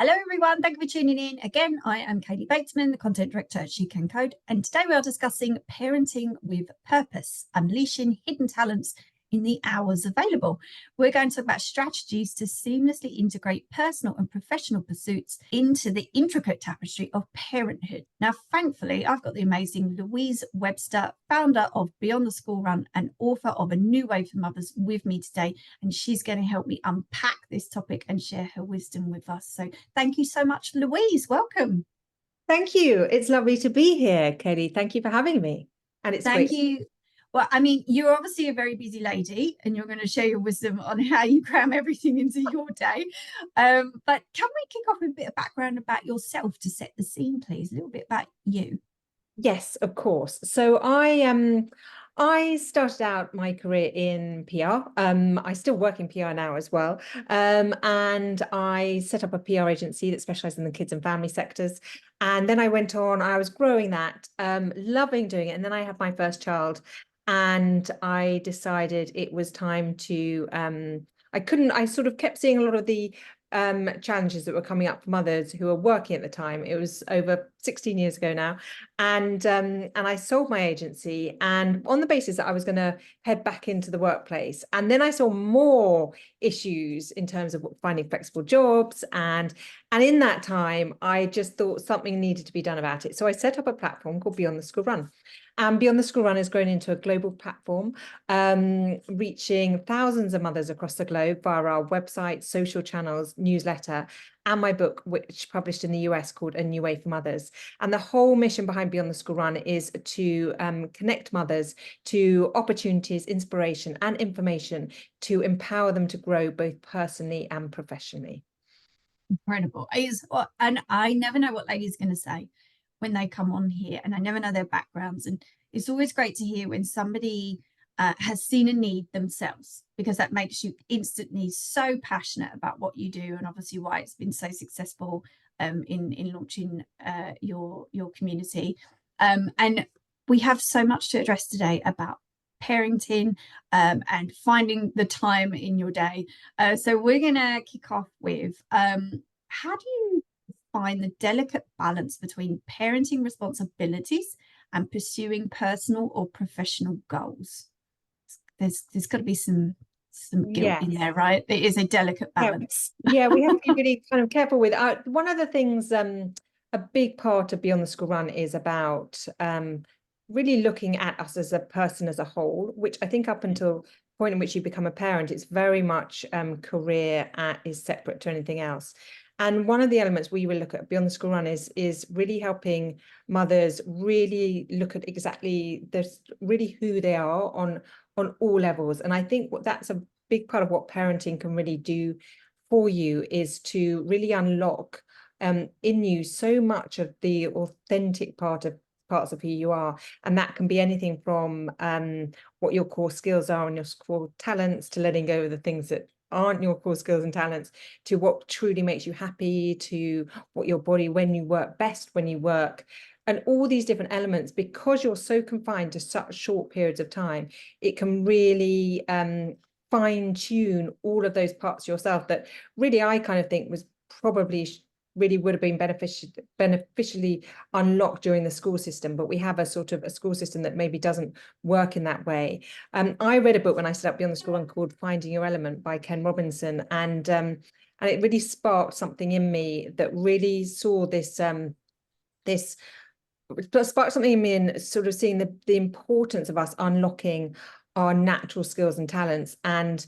Hello everyone, thank you for tuning in. Again, I am Katie Batesman, the content director at SheCanCode, and today we are discussing parenting with purpose, unleashing hidden talents in the hours available. We're going to talk about strategies to seamlessly integrate personal and professional pursuits into the intricate tapestry of parenthood. Now, thankfully, I've got the amazing Louise Webster, founder of Beyond the School Run and author of A New Way for Mothers, with me today, and she's going to help me unpack this topic and share her wisdom with us. So thank you so much, Louise. Welcome. Thank you. It's lovely to be here, Katie. Thank you for having me. And it's Thank great. you. Well, I mean, you're obviously a very busy lady and you're going to share your wisdom on how you cram everything into your day. But can we kick off with a bit of background about yourself to set the scene, please? A little bit about you. Yes, of course. So I started out my career in PR. I still work in PR now as well. And I set up a PR agency that specialized in the kids and family sectors. And then I went on, I was growing that, loving doing it. And then I had my first child. And I decided it was time to, I sort of kept seeing a lot of the challenges that were coming up for mothers who were working at the time. It was over 16 years ago now. And I sold my agency, and on the basis that I was going to head back into the workplace. And then I saw more issues in terms of finding flexible jobs. And in that time, I just thought something needed to be done about it. So I set up a platform called Beyond the School Run. And Beyond the School Run has grown into a global platform, reaching thousands of mothers across the globe via our website, social channels, newsletter, and my book, which published in the US, called A New Way for Mothers. And the whole mission behind Beyond the School Run is to connect mothers to opportunities, inspiration, and information to empower them to grow both personally and professionally. Incredible. And I never know what ladies going to say when they come on here, and I never know their backgrounds. And it's always great to hear when somebody has seen a need themselves, because that makes you instantly so passionate about what you do, and obviously why it's been so successful in launching your community. And we have so much to address today about parenting and finding the time in your day. So we're going to kick off with how do you find the delicate balance between parenting responsibilities and pursuing personal or professional goals? There's got to be some guilt in there, right? It is a delicate balance. Yeah, we have to be really kind of careful with one of the things. A big part of Beyond the School Run is about really looking at us as a person as a whole, which I think up until the point in which you become a parent, it's very much career is separate to anything else. And one of the elements we will look at Beyond the School Run is really helping mothers really look at exactly really who they are on all levels. And I think that's a big part of what parenting can really do for you, is to really unlock in you so much of the authentic parts of who you are. And that can be anything from what your core skills are and your core talents, to letting go of the things that aren't your core skills and talents, to what truly makes you happy, to what your body, when you work best, when you work, and all these different elements. Because you're so confined to such short periods of time, it can really fine tune all of those parts of yourself that really I kind of think was probably really would have been beneficially unlocked during the school system, but we have a sort of a school system that maybe doesn't work in that way. I read a book when I set up Beyond the School Run called Finding Your Element by Ken Robinson, and it really sparked something in me that really saw this sparked something in me, and sort of seeing the importance of us unlocking our natural skills and talents, and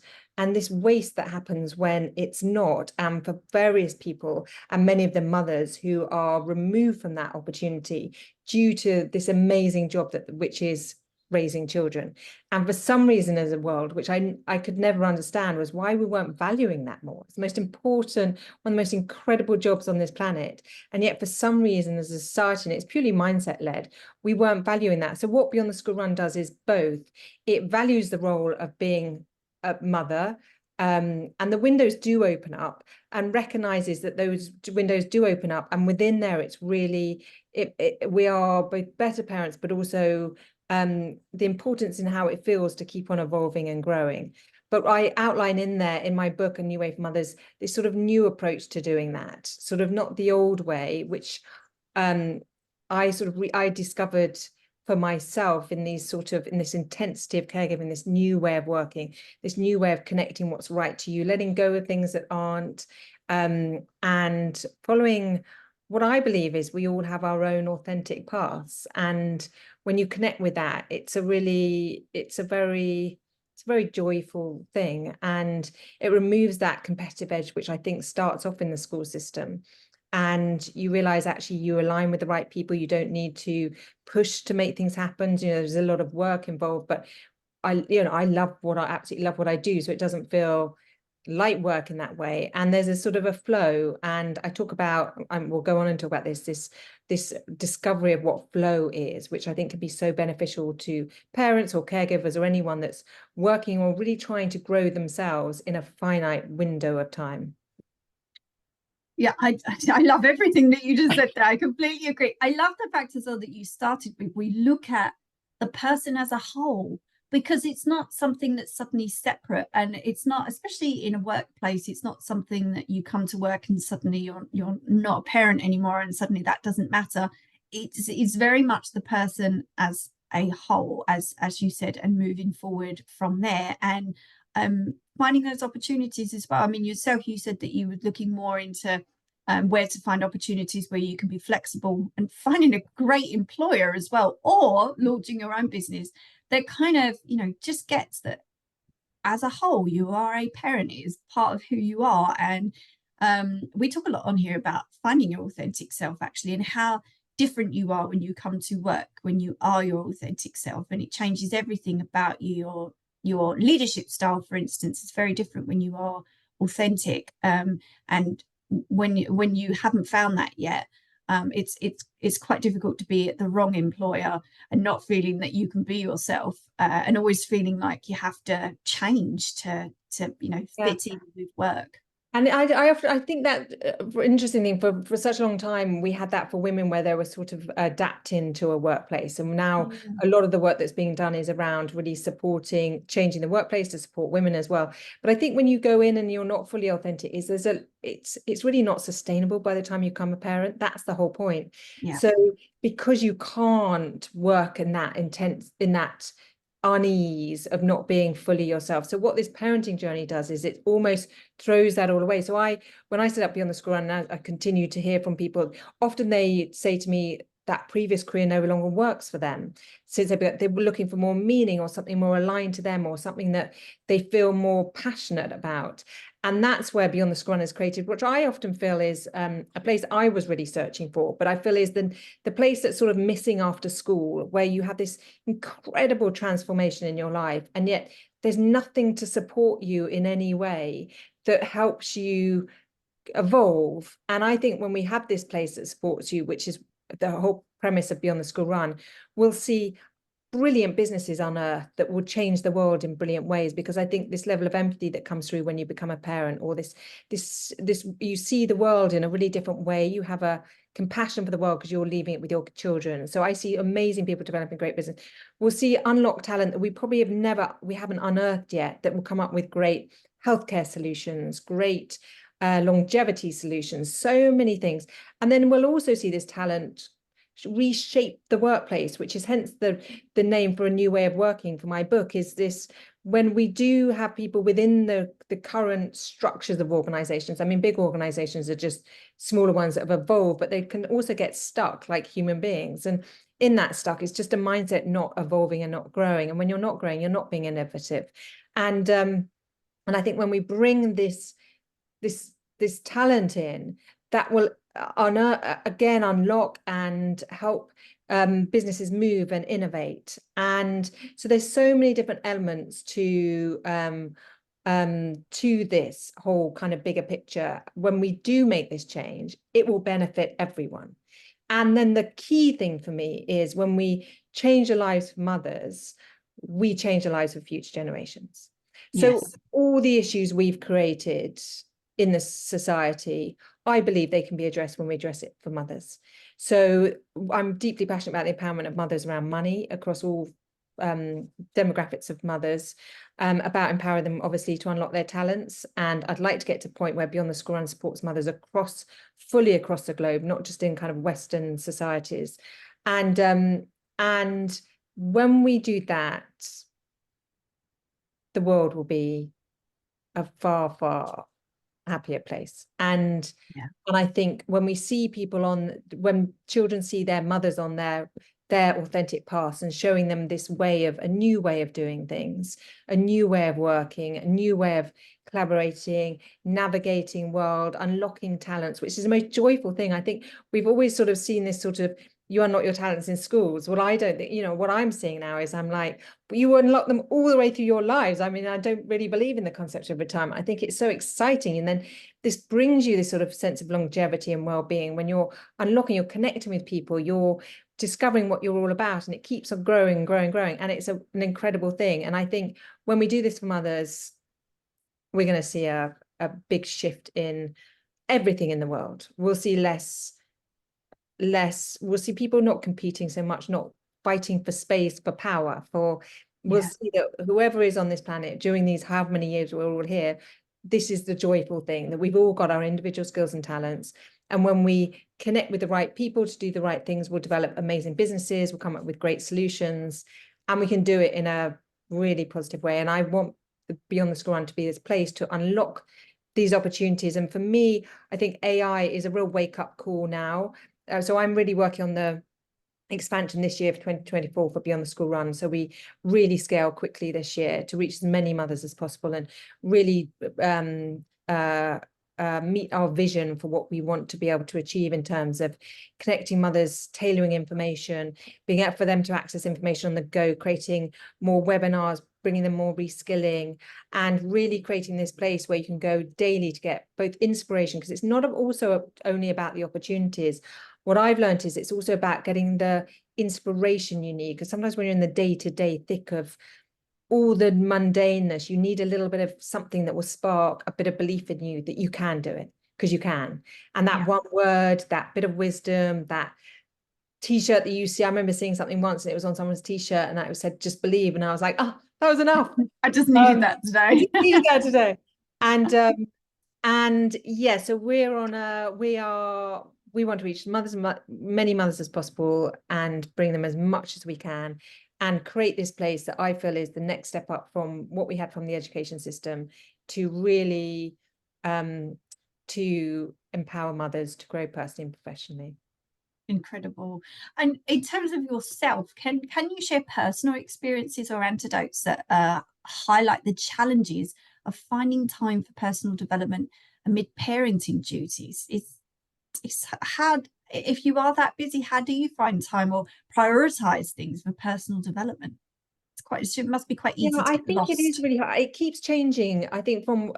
this waste that happens when it's not, and for various people, and many of them mothers, who are removed from that opportunity due to this amazing job which is raising children. And for some reason as a world, which I could never understand, was why we weren't valuing that more. It's the most important, one of the most incredible jobs on this planet. And yet for some reason as a society, and it's purely mindset led, we weren't valuing that. So what Beyond the School Run does is both. It values the role of being a mother, and the windows do open up, and recognizes that those windows do open up, and within there it's really we are both better parents, but also the importance in how it feels to keep on evolving and growing. But I outline in there in my book, A New Way for Mothers, this sort of new approach to doing that, sort of not the old way, which I discovered for myself in this intensity of caregiving, this new way of working, this new way of connecting what's right to you, letting go of things that aren't, and following what I believe is we all have our own authentic paths. And when you connect with that, it's a very joyful thing, and it removes that competitive edge, which I think starts off in the school system. And you realize actually you align with the right people. You don't need to push to make things happen. There's a lot of work involved, but I absolutely love what I do. So it doesn't feel light work in that way. And there's a sort of a flow. And I talk about, we'll go on and talk about this discovery of what flow is, which I think can be so beneficial to parents or caregivers or anyone that's working or really trying to grow themselves in a finite window of time. Yeah, I love everything that you just said there. I completely agree. I love the fact as well that you started with, we look at the person as a whole, because it's not something that's suddenly separate, and it's not, especially in a workplace, it's not something that you come to work and suddenly you're not a parent anymore and suddenly that doesn't matter. It's very much the person as a whole, as you said, and moving forward from there. And finding those opportunities as well. I mean, yourself, you said that you were looking more into where to find opportunities where you can be flexible, and finding a great employer as well, or launching your own business that kind of, just gets that as a whole, you are a parent. It is part of who you are. And we talk a lot on here about finding your authentic self, actually, and how different you are when you come to work, when you are your authentic self, and it changes everything about you. Your leadership style, for instance, is very different when you are authentic. And when you haven't found that yet, it's quite difficult to be at the wrong employer and not feeling that you can be yourself, and always feeling like you have to change to fit in with work. And I think that interesting thing, for such a long time, we had that for women, where they were sort of adapting to a workplace. And now a lot of the work that's being done is around really changing the workplace to support women as well. But I think when you go in and you're not fully authentic, it's really not sustainable by the time you become a parent. That's the whole point. Yeah. So because you can't work in that unease of not being fully yourself. So what this parenting journey does is it almost throws that all away. So when I set up Beyond the School Run, and I continue to hear from people, often they say to me that previous career no longer works for them. So they were looking for more meaning, or something more aligned to them, or something that they feel more passionate about. And that's where Beyond the School Run is created, which I often feel is a place I was really searching for, but I feel is the place that's sort of missing after school, where you have this incredible transformation in your life, and yet there's nothing to support you in any way that helps you evolve. And I think when we have this place that supports you, which is the whole premise of Beyond the School Run, we'll see brilliant businesses on earth that will change the world in brilliant ways, because I think this level of empathy that comes through when you become a parent, or this you see the world in a really different way. You have a compassion for the world because you're leaving it with your children. So I see amazing people developing great business. We'll see unlocked talent that we probably haven't unearthed yet, that will come up with great healthcare solutions, great longevity solutions, so many things. And then we'll also see this talent reshape the workplace, which is hence the name for A New Way of Working for my book, is this: when we do have people within the current structures of organizations. I mean, big organizations are just smaller ones that have evolved, but they can also get stuck like human beings. And in that stuck, it's just a mindset not evolving and not growing. And when you're not growing, you're not being innovative. And I think when we bring this talent in, that will unlock and help businesses move and innovate. And so there's so many different elements to this whole kind of bigger picture. When we do make this change, it will benefit everyone. And then the key thing for me is, when we change the lives of mothers, we change the lives of future generations. So Yes. all the issues we've created in this society, I believe they can be addressed when we address it for mothers. So I'm deeply passionate about the empowerment of mothers around money across all demographics of mothers, about empowering them, obviously, to unlock their talents. And I'd like to get to a point where Beyond the School Run supports mothers fully across the globe, not just in kind of Western societies. And when we do that, the world will be a far, far happier place. And I think when we see when children see their mothers on their authentic paths and showing them this a new way of doing things, a new way of working, a new way of collaborating, navigating world, unlocking talents, which is the most joyful thing. I think we've always sort of seen this sort of, you unlock your talents in schools. Well, I don't think, what I'm seeing now is I'm like, but you unlock them all the way through your lives. I mean, I don't really believe in the concept of retirement. I think it's so exciting. And then this brings you this sort of sense of longevity and well-being when you're unlocking, you're connecting with people, you're discovering what you're all about, and it keeps on growing and growing and growing. And it's an incredible thing. And I think when we do this for mothers, we're going to see a big shift in everything in the world. We'll see we'll see people not competing so much, not fighting for space, for power, we'll see that whoever is on this planet during these how many years we're all here, this is the joyful thing, that we've all got our individual skills and talents. And when we connect with the right people to do the right things, we'll develop amazing businesses, we'll come up with great solutions, and we can do it in a really positive way. And I want Beyond the School Run to be this place to unlock these opportunities. And for me, I think AI is a real wake-up call now. So I'm really working on the expansion this year for 2024 for Beyond the School Run. So we really scale quickly this year to reach as many mothers as possible and really meet our vision for what we want to be able to achieve in terms of connecting mothers, tailoring information, being able for them to access information on the go, creating more webinars, bringing them more reskilling, and really creating this place where you can go daily to get both inspiration, because it's not also only about the opportunities. What I've learned is it's also about getting the inspiration you need, because sometimes when you're in the day-to-day thick of all the mundaneness, you need a little bit of something that will spark a bit of belief in you that you can do it, because you can. And that one word, that bit of wisdom, that t-shirt that you see, I remember seeing something once and it was on someone's t-shirt and it said, just believe. And I was like, oh, that was enough. I just needed that today. I just needed that today. And yeah, so we want to reach many mothers as possible and bring them as much as we can and create this place that I feel is the next step up from what we had from the education system to really to empower mothers to grow personally and professionally. Incredible. And in terms of yourself, can you share personal experiences or anecdotes that highlight the challenges of finding time for personal development amid parenting duties? It's hard. If you are that busy, how do you find time or prioritize things for personal development? It must be quite easy to I get think lost. it is really hard. It keeps changing, I think, from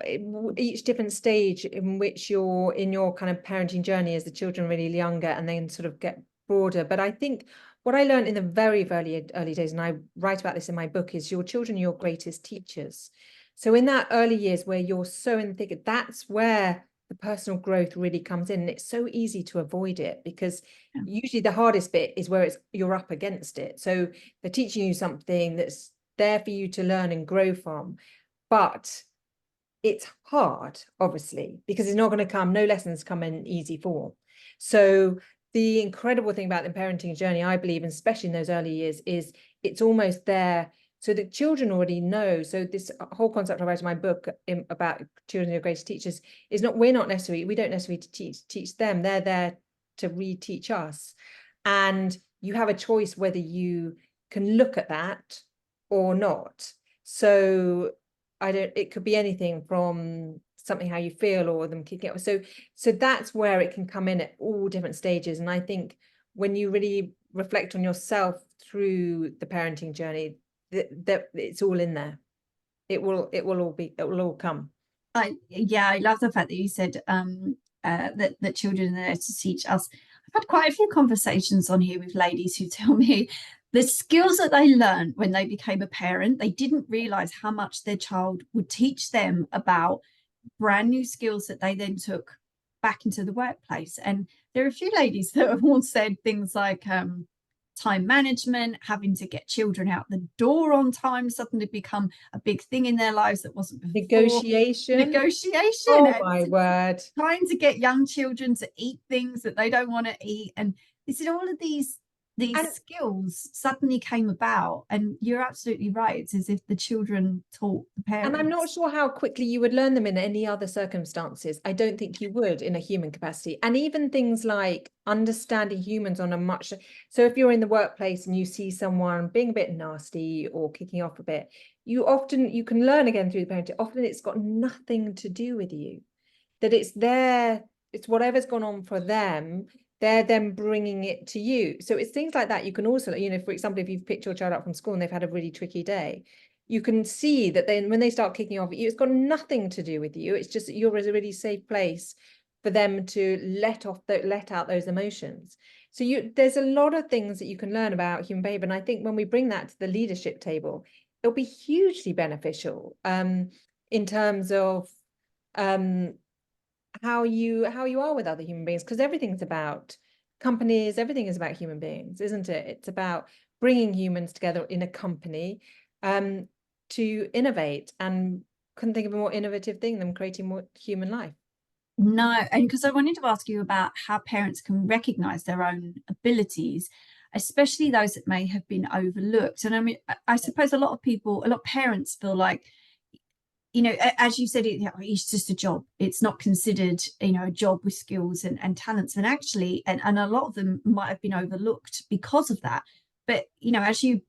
each different stage in which you're in your kind of parenting journey as the children are really younger and then sort of get broader. But I think what I learned in the very, very early days, and I write about this in my book, is your children are your greatest teachers. So in that early years where you're so in the thick, that's where the personal growth really comes in. And it's so easy to avoid it because usually the hardest bit is where you're up against it. So they're teaching you something that's there for you to learn and grow from. But it's hard, obviously, because it's not going to come, no lessons come in easy form. So the incredible thing about the parenting journey, I believe, and especially in those early years, is it's almost there. So the children already know. So this whole concept I write in my book about children who are greatest teachers is not, we don't necessarily teach them. They're there to reteach us. And you have a choice whether you can look at that or not. So it could be anything from something how you feel or them kicking up. So that's where it can come in at all different stages. And I think when you really reflect on yourself through the parenting journey, that it's all in there. It will all come. I love the fact that you said that children are there to teach us. I've had quite a few conversations on here with ladies who tell me the skills that they learned when they became a parent, they didn't realize how much their child would teach them about brand new skills that they then took back into the workplace. And there are a few ladies that have all said things like, time management, having to get children out the door on time suddenly become a big thing in their lives that wasn't before. Negotiation Oh and my word. trying to get young children to eat things that they don't want to eat. And they said all of these And skills suddenly came about, and you're absolutely right. It's as if the children taught the parents. I'm not sure how quickly you would learn them in any other circumstances. I don't think you would in a human capacity. And even things like understanding humans on a much, so if you're in the workplace and you see someone being a bit nasty or kicking off a bit, you can learn again through the parenting. Often it's got nothing to do with you, that it's whatever's gone on for them. They're then bringing it to you. So it's things like that. You can also, for example, if you've picked your child up from school and they've had a really tricky day, you can see that then when they start kicking off at you, it's got nothing to do with you. It's just that you're a really safe place for them to let out those emotions. So there's a lot of things that you can learn about human behavior. And I think when we bring that to the leadership table, it'll be hugely beneficial in terms of how you are with other human beings, because everything's about companies, everything is about human beings, isn't it? It's about bringing humans together in a company to innovate, and couldn't think of a more innovative thing than creating more human life. No, and because I wanted to ask you about how parents can recognize their own abilities, especially those that may have been overlooked. And I mean, I suppose a lot of parents feel like, as you said, it's just a job. It's not considered, a job with skills and talents. And actually, and a lot of them might have been overlooked because of that. But, as you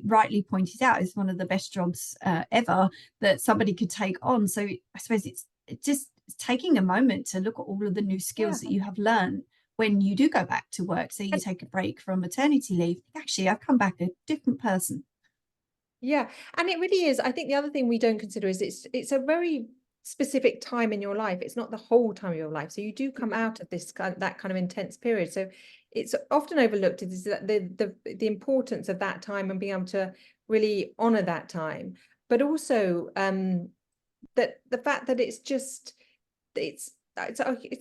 rightly pointed out, it's one of the best jobs ever that somebody could take on. So I suppose it's just taking a moment to look at all of the new skills that you have learned when you do go back to work. So you take a break from maternity leave. Actually, I've come back a different person. Yeah, and it really is. I think the other thing we don't consider is it's a very specific time in your life. It's not the whole time of your life. So you do come out of that kind of intense period. So it's often overlooked is that the importance of that time and being able to really honor that time, but also that the fact that it's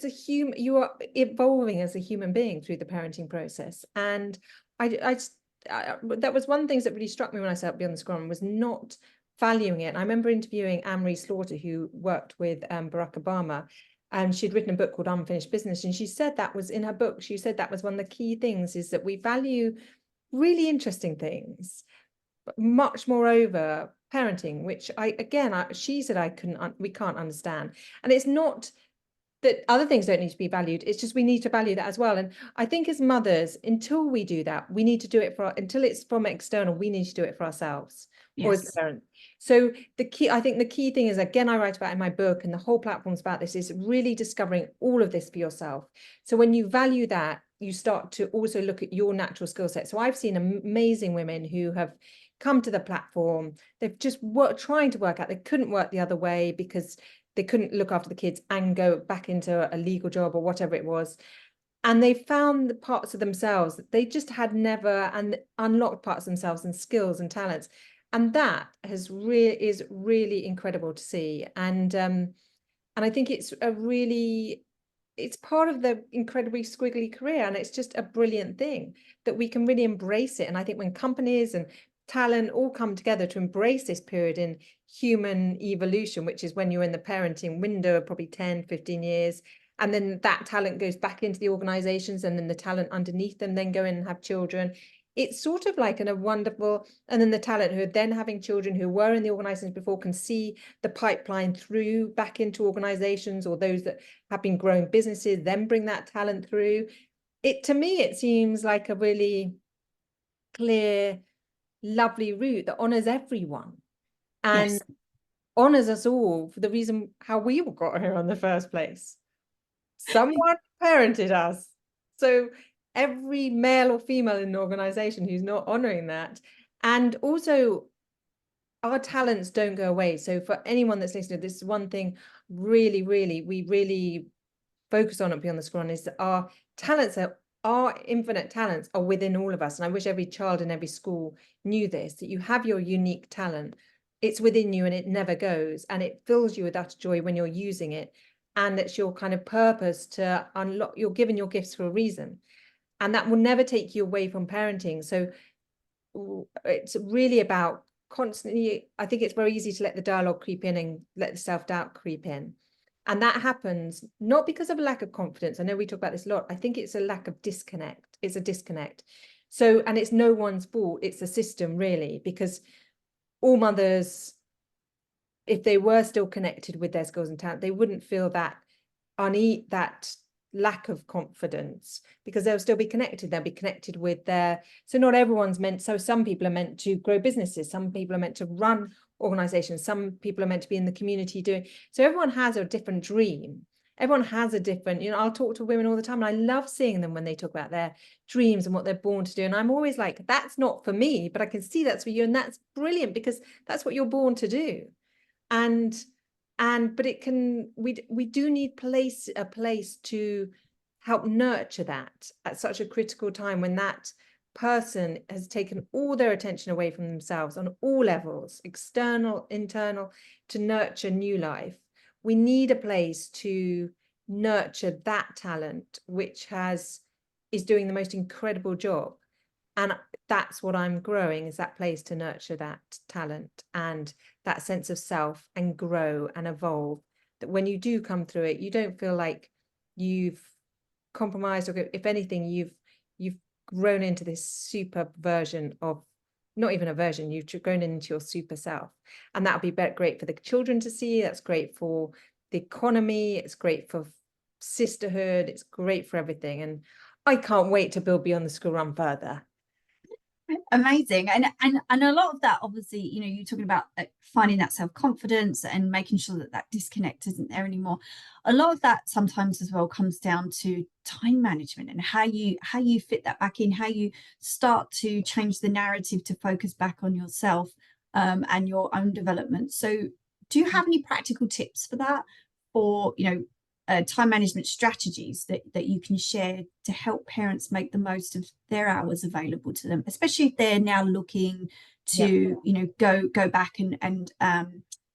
a human, you are evolving as a human being through the parenting process. And that was one of the things that really struck me when I set up Beyond the School Run, was not valuing it. And I remember interviewing Anne-Marie Slaughter, who worked with Barack Obama, and she'd written a book called Unfinished Business. And she said that was in her book. She said that was one of the key things, is that we value really interesting things, but much more over parenting, which she said we can't understand. And it's not that other things don't need to be valued. It's just we need to value that as well. And I think as mothers, until we do that, we need to do it until it's from external, we need to do it for ourselves. Yes. Or as parents. So I think the key thing is, again, I write about in my book, and the whole platform's about this, is really discovering all of this for yourself. So when you value that, you start to also look at your natural skill set. So I've seen amazing women who have come to the platform. They've just trying to work out. They couldn't work the other way because they couldn't look after the kids and go back into a legal job or whatever it was. And they found the parts of themselves that they just had never, and unlocked parts of themselves and skills and talents. And that is really incredible to see. And I think it's part of the incredibly squiggly career. And it's just a brilliant thing that we can really embrace it. And I think when companies and talent all come together to embrace this period in human evolution, which is when you're in the parenting window of probably 10, 15 years, and then that talent goes back into the organizations, and then the talent underneath them then go in and have children. It's sort of like a wonderful, and then the talent who are then having children who were in the organizations before can see the pipeline through back into organizations, or those that have been growing businesses then bring that talent through. To me, it seems like a really clear, lovely route that honors everyone and honors us all for the reason how we all got here in the first place. Someone parented us. So every male or female in an organization who's not honoring that, and also our talents don't go away. So for anyone that's listening, this is one thing we really focus on at Beyond the School Run, is that our talents our infinite talents are within all of us. And I wish every child in every school knew this, that you have your unique talent. It's within you and it never goes. And it fills you with that joy when you're using it. And it's your kind of purpose to unlock, you're given your gifts for a reason. and that will never take you away from parenting. So it's really about constantly, I think it's very easy to let the dialogue creep in and let the self-doubt creep in. And that happens not because of a lack of confidence. I know we talk about this a lot. I think it's a lack of disconnect. It's a disconnect. So, and it's no one's fault. It's the system, really, because all mothers, if they were still connected with their skills and talent, they wouldn't feel that that lack of confidence, because they'll still be connected. They'll be connected with their, so not everyone's meant, so some people are meant to grow businesses, some people are meant to run organizations, some people are meant to be in the community doing, so everyone has a different dream. Everyone has a different, you know, I'll talk to women all the time, and I love seeing them when they talk about their dreams and what they're born to do. And I'm always like, that's not for me, but I can see that's for you. And that's brilliant, because that's what you're born to do. But it can, we do need a place to help nurture that at such a critical time, when that person has taken all their attention away from themselves on all levels, external, internal, to nurture new life. We need a place to nurture that talent, which is doing the most incredible job. And that's what I'm growing, is that place to nurture that talent and that sense of self, and grow and evolve. That when you do come through it, you don't feel like you've compromised, or if anything, you've grown into this super version of, not even a version, you've grown into your super self. And that'll be great for the children to see. That's great for the economy. It's great for sisterhood. It's great for everything. And I can't wait to build Beyond the School Run further. Amazing. And a lot of that, obviously, you know, you're talking about finding that self-confidence and making sure that that disconnect isn't there anymore. A lot of that sometimes as well comes down to time management, and how you fit that back in, how you start to change the narrative to focus back on yourself and your own development. So do you have any practical tips for that, for, you know, time management strategies that you can share to help parents make the most of their hours available to them, especially if they're now looking to, you know, go back and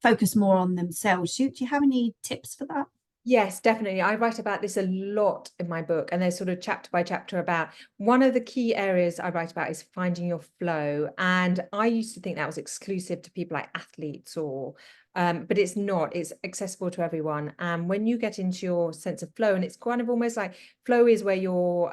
focus more on themselves? Do you have any tips for that? Yes, definitely. I write about this a lot in my book, and there's sort of chapter by chapter about, one of the key areas I write about is finding your flow. And I used to think that was exclusive to people like athletes, or but it's not. It's accessible to everyone. And when you get into your sense of flow, and it's kind of almost like, flow is where you're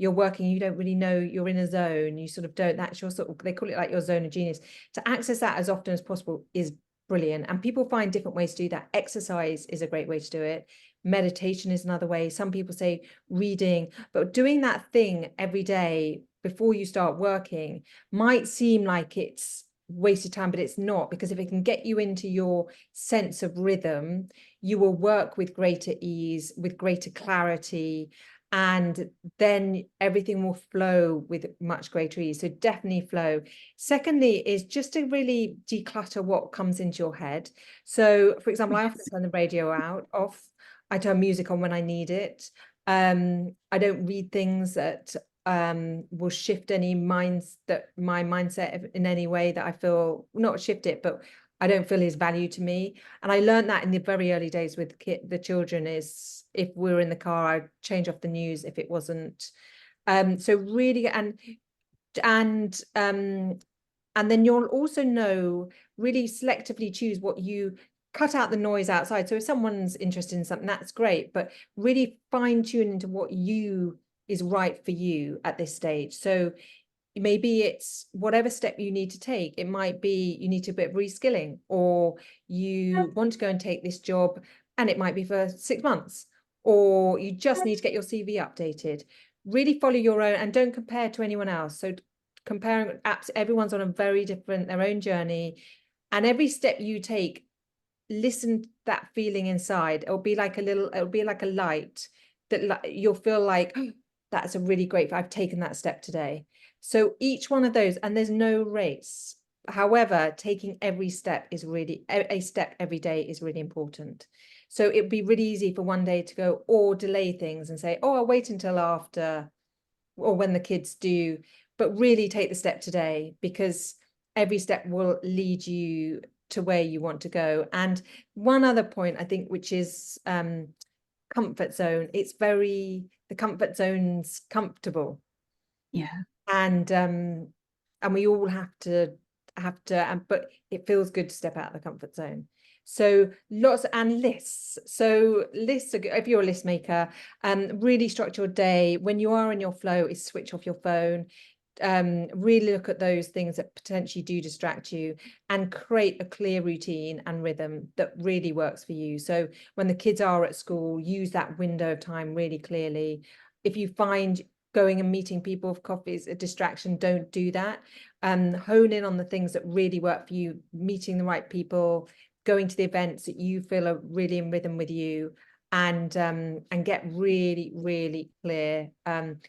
working, you don't really know, you're in a zone, you sort of don't, that's your sort of, they call it like your zone of genius. To access that as often as possible is brilliant. And people find different ways to do that. Exercise is a great way to do it. Meditation is another way. Some people say reading, but doing that thing every day before you start working might seem like it's wasted time, but it's not, because if it can get you into your sense of rhythm, you will work with greater ease, with greater clarity, and then everything will flow with much greater ease. So definitely flow. Secondly is just to really declutter what comes into your head. So for example, I often turn the radio off. I turn music on when I need it. I don't read things that will shift any my mindset in any way that I feel, not shift it, but I don't feel is value to me. And I learned that in the very early days with the children, is if we were in the car, I'd change off the news if it wasn't. So really, and then you'll also know, really selectively choose what you cut out, the noise outside. So if someone's interested in something, that's great, but really fine tune into what is right for you at this stage. So maybe it's whatever step you need to take. It might be you need to bit of reskilling, or you want to go and take this job and it might be for 6 months, or you just need to get your CV updated. Really follow your own, and don't compare to anyone else. So comparing apps, everyone's on a very different, their own journey, and every step you take, listen to that feeling inside. It'll be like a light that you'll feel like, oh, that's a really great, I've taken that step today. So each one of those, and there's no race. However, taking every step is really, a step every day is really important. So it'd be really easy for one day to go, or delay things and say, oh, I'll wait until after, or when the kids do, but really take the step today, because every step will lead you to where you want to go. And one other point, I think, which is comfort zone. It's very, the comfort zone's comfortable. Yeah. And we all have to, but it feels good to step out of the comfort zone. So lots and lists. So lists are good. If you're a list maker, really structure your day. When you are in your flow, is switch off your phone. Really look at those things that potentially do distract you, and create a clear routine and rhythm that really works for you. So when the kids are at school, use that window of time really clearly. If you find going and meeting people for coffee is a distraction, don't do that. Hone in on the things that really work for you, meeting the right people, going to the events that you feel are really in rhythm with you, and get really, really clear, and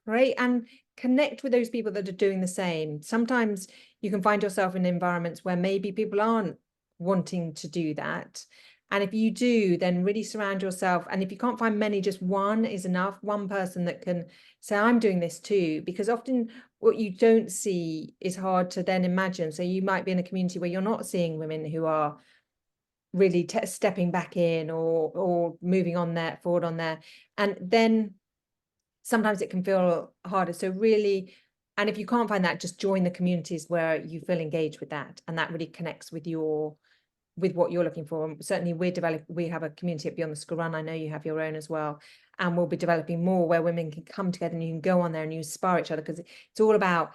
create and connect with those people that are doing the same. Sometimes you can find yourself in environments where maybe people aren't wanting to do that. And if you do, then really surround yourself. And if you can't find many, just one is enough. One person that can say, I'm doing this too, because often what you don't see is hard to then imagine. So you might be in a community where you're not seeing women who are really stepping back in, or moving on there, forward on there. And then sometimes it can feel harder. So really, and if you can't find that, just join the communities where you feel engaged with that, and that really connects with what you're looking for. And certainly we have a community at Beyond the School Run. I know you have your own as well, and we'll be developing more where women can come together and you can go on there and you inspire each other, because it's all about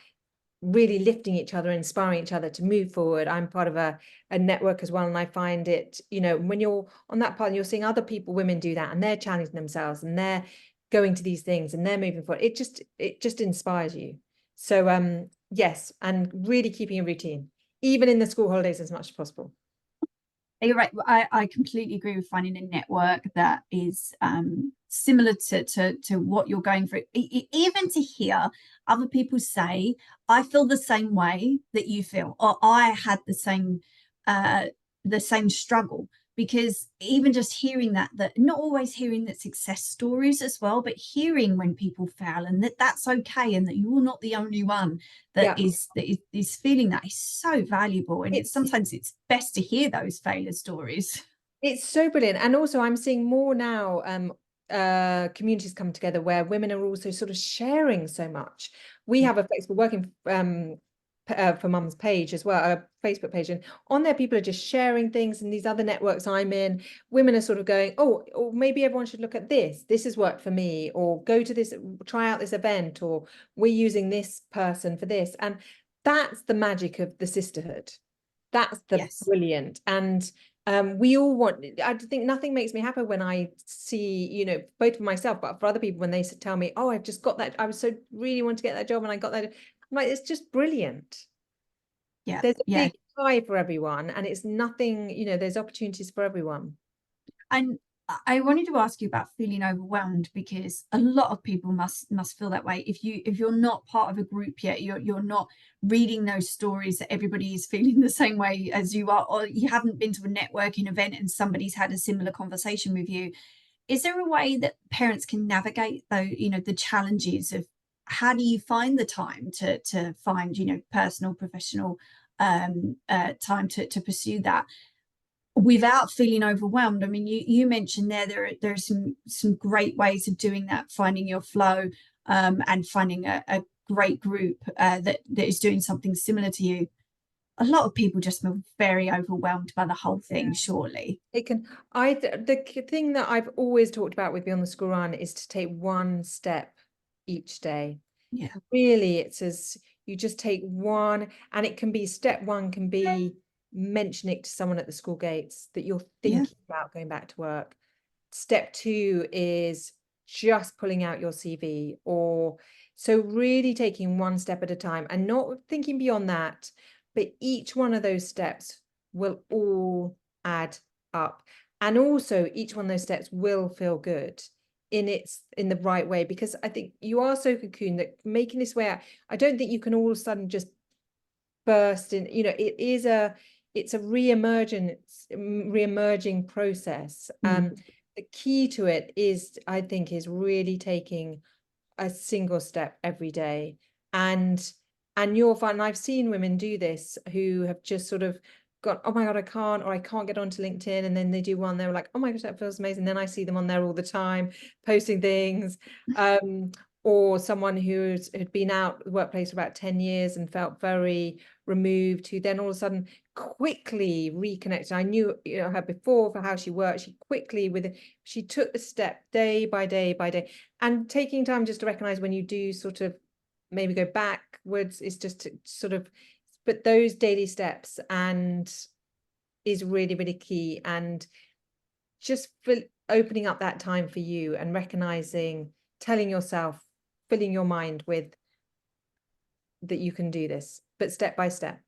really lifting each other, inspiring each other to move forward. I'm part of a network as well, and I find it, when you're on that part and you're seeing other people, women do that, and they're challenging themselves and they're going to these things and they're moving forward, it just inspires you. So yes, and really keeping a routine, even in the school holidays, as much as possible. You're right. I completely agree with finding a network that is similar to what you're going through. Even to hear other people say, I feel the same way that you feel, or I had the same struggle. Because even just hearing that not always hearing the success stories as well, but hearing when people fail, and that's okay, and that you're not the only one that is feeling that, is so valuable. And sometimes it's best to hear those failure stories. It's so brilliant. And also I'm seeing more now, communities come together where women are also sort of sharing so much. We have a flexible working for Mum's page as well, a Facebook page, and on there people are just sharing things. And these other networks I'm in, women are sort of going, oh, or maybe everyone should look at this has worked for me, or go to this, try out this event, or we're using this person for this. And that's the magic of the sisterhood. That's the brilliant. And we all want, I think nothing makes me happier when I see, both for myself, but for other people, when they tell me, oh, I've just got that, I was so really want to get that job and I got that. I'm like, it's just brilliant. Yeah. There's a big pie for everyone, and it's nothing, there's opportunities for everyone. And I wanted to ask you about feeling overwhelmed, because a lot of people must feel that way. If you're not part of a group yet, you're not reading those stories that everybody is feeling the same way as you are, or you haven't been to a networking event and somebody's had a similar conversation with you. Is there a way that parents can navigate the challenges of, how do you find the time to find personal, professional time to pursue that without feeling overwhelmed? I mean, you mentioned there are some great ways of doing that, finding your flow, and finding a great group that is doing something similar to you. A lot of people just feel very overwhelmed by the whole thing, surely. It can. The thing that I've always talked about with Beyond the School Run is to take one step each day. Yeah. Really, it's as you just take one, and it can be, step one can be mentioning it to someone at the school gates that you're thinking about going back to work. Step two is just pulling out your CV, or so really taking one step at a time and not thinking beyond that. But each one of those steps will all add up, and also each one of those steps will feel good in the right way, because I think you are so cocooned that making this way out, I don't think you can all of a sudden just burst in. It's a re-emerging process. The key to it is, I think, is really taking a single step every day, and you'll find, I've seen women do this who have just sort of gone, oh my God, I can't get onto LinkedIn. And then they do one, they're like, oh my gosh, that feels amazing. Then I see them on there all the time, posting things. Or someone had been out the workplace for about 10 years and felt very removed, who then all of a sudden quickly reconnected. I knew, her before for how she worked. She took the step day by day by day, and taking time just to recognize when you do sort of maybe go backwards is just to sort of, but those daily steps and is really, really key. And just for opening up that time for you and recognizing, telling yourself, filling your mind with that you can do this, but step by step.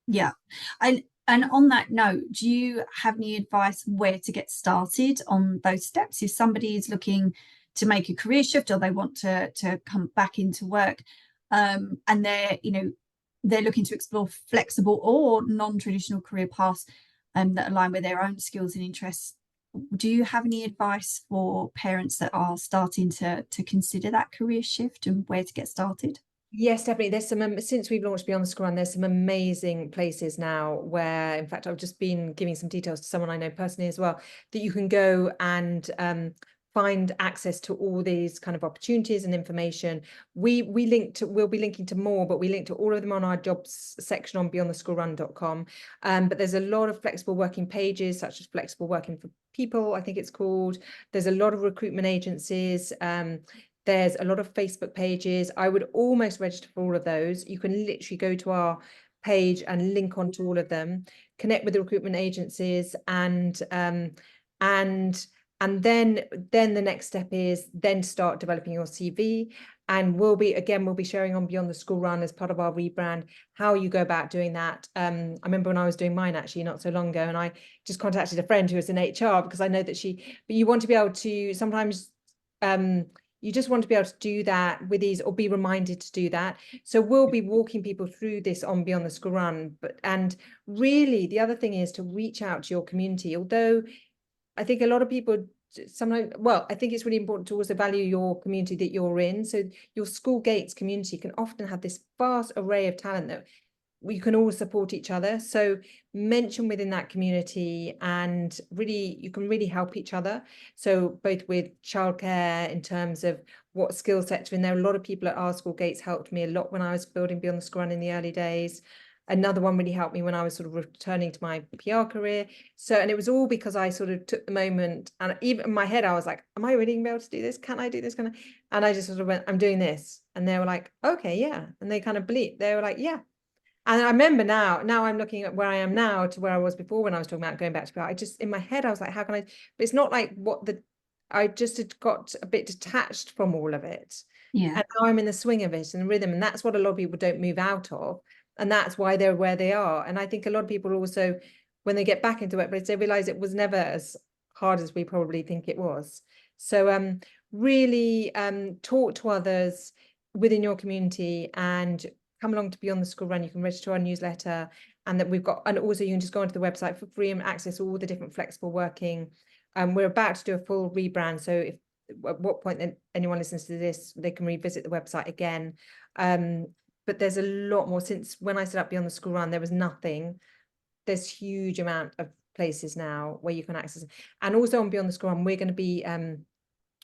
Yeah. And on that note, do you have any advice where to get started on those steps if somebody is looking to make a career shift, or they want to come back into work, and they're looking to explore flexible or non-traditional career paths that align with their own skills and interests? Do you have any advice for parents that are starting to consider that career shift and where to get started? Yes, definitely. There's some, since we've launched Beyond the School Run, there's some amazing places now where, in fact, I've just been giving some details to someone I know personally as well, that you can go and find access to all these kind of opportunities and information. We'll be linking to more, but we link to all of them on our jobs section on beyondtheschoolrun.com. But there's a lot of flexible working pages, such as Flexible Working for People, I think it's called. There's a lot of recruitment agencies. There's a lot of Facebook pages. I would almost register for all of those. You can literally go to our page and link onto all of them, connect with the recruitment agencies, and then the next step is then start developing your CV. And we'll be sharing on Beyond the School Run as part of our rebrand how you go about doing that. I remember when I was doing mine actually not so long ago, and I just contacted a friend who was in HR because I know that but you want to be able to sometimes you just want to be able to do that with ease, or be reminded to do that. So we'll be walking people through this on Beyond the School Run. And really, the other thing is to reach out to your community. Although I think a lot of people sometimes, I think it's really important to also value your community that you're in. So your school gates community can often have this vast array of talent that you can all support each other. So mention within that community, and really you can really help each other. So both with childcare, in terms of what skill sets are in there. A lot of people at our school gates helped me a lot when I was building Beyond the School Run in the early days. Another one really helped me when I was sort of returning to my PR career. So, and it was all because I sort of took the moment, and even in my head I was like, am I really gonna be able to do this? Can I do this? And I just sort of went, I'm doing this. And they were like, okay, yeah. And they kind of bleeped. They were like, yeah. And I remember now I'm looking at where I am now to where I was before when I was talking about going back to PR. I just, in my head, I was like, how can I, but it's not like I just had got a bit detached from all of it. Yeah. And now I'm in the swing of it and the rhythm. And that's what a lot of people don't move out of. And that's why they're where they are. And I think a lot of people also, when they get back into workplace, they realize it was never as hard as we probably think it was. So really talk to others within your community and come along to Beyond the School Run. You can register our newsletter, and that and also you can just go onto the website for free and access all the different flexible working. We're about to do a full rebrand, so if at what point then anyone listens to this, they can revisit the website again. But there's a lot more. Since when I set up Beyond the School Run, there was nothing. There's huge amount of places now where you can access it. And also on Beyond the School Run, we're going to be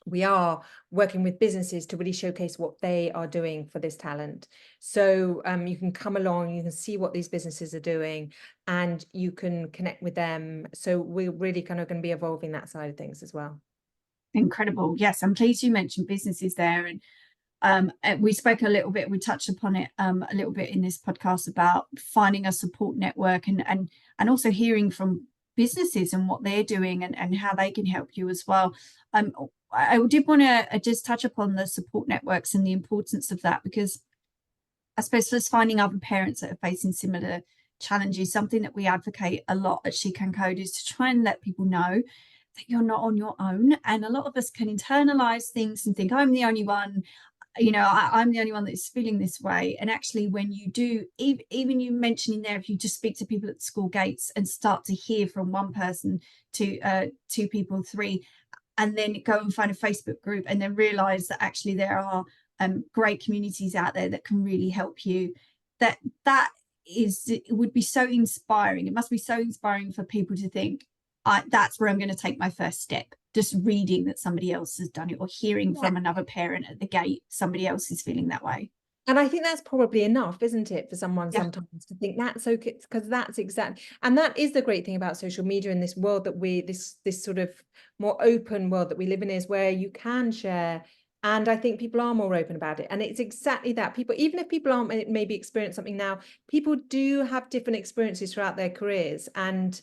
we are working with businesses to really showcase what they are doing for this talent. So you can come along, you can see what these businesses are doing, and you can connect with them. So we're really kind of going to be evolving that side of things as well. Incredible. Yes, I'm pleased you mentioned businesses there. And we spoke a little bit, we touched upon it a little bit in this podcast about finding a support network, and also hearing from businesses and what they're doing and how they can help you as well. I did want to just touch upon the support networks and the importance of that, because I suppose just finding other parents that are facing similar challenges, something that we advocate a lot at SheCanCode, is to try and let people know that you're not on your own. And a lot of us can internalize things and think, I'm the only one, I'm the only one that's feeling this way. And actually, when you do, even you mentioning there, if you just speak to people at the school gates and start to hear from one person to 2 people, 3, and then go and find a Facebook group, and then realize that actually there are great communities out there that can really help you, that it would be so inspiring. It must be so inspiring for people to think, that's where I'm going to take my first step. Just reading that somebody else has done it, or hearing from another parent at the gate, somebody else is feeling that way. And I think that's probably enough, isn't it, for someone sometimes to think that's okay, because that's exactly, and that is the great thing about social media in this world that this sort of more open world that we live in, is where you can share. And I think people are more open about it. And it's exactly that. People, even if people aren't maybe experience something now, people do have different experiences throughout their careers. And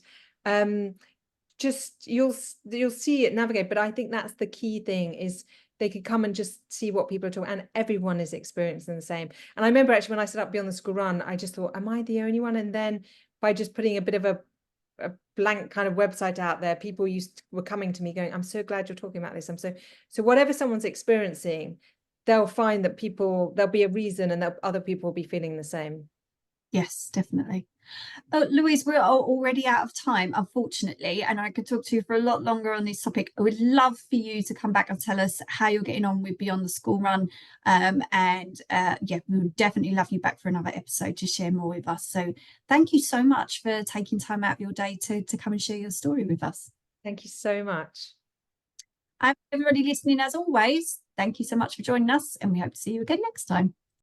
just you'll see it navigate. But I think that's the key thing, is they could come and just see what people are talking, and everyone is experiencing the same. And I remember actually when I set up Beyond the School Run, I just thought, am I the only one? And then by just putting a bit of a blank kind of website out there, people were coming to me going, I'm so glad you're talking about this. So whatever someone's experiencing, they'll find that there'll be a reason, and that other people will be feeling the same. Yes, definitely. Oh, Louise, we're already out of time, unfortunately, and I could talk to you for a lot longer on this topic. I would love for you to come back and tell us how you're getting on with Beyond the School Run. Yeah, we would definitely love you back for another episode to share more with us. So thank you so much for taking time out of your day to come and share your story with us. Thank you so much. And everybody listening, as always, thank you so much for joining us, and we hope to see you again next time.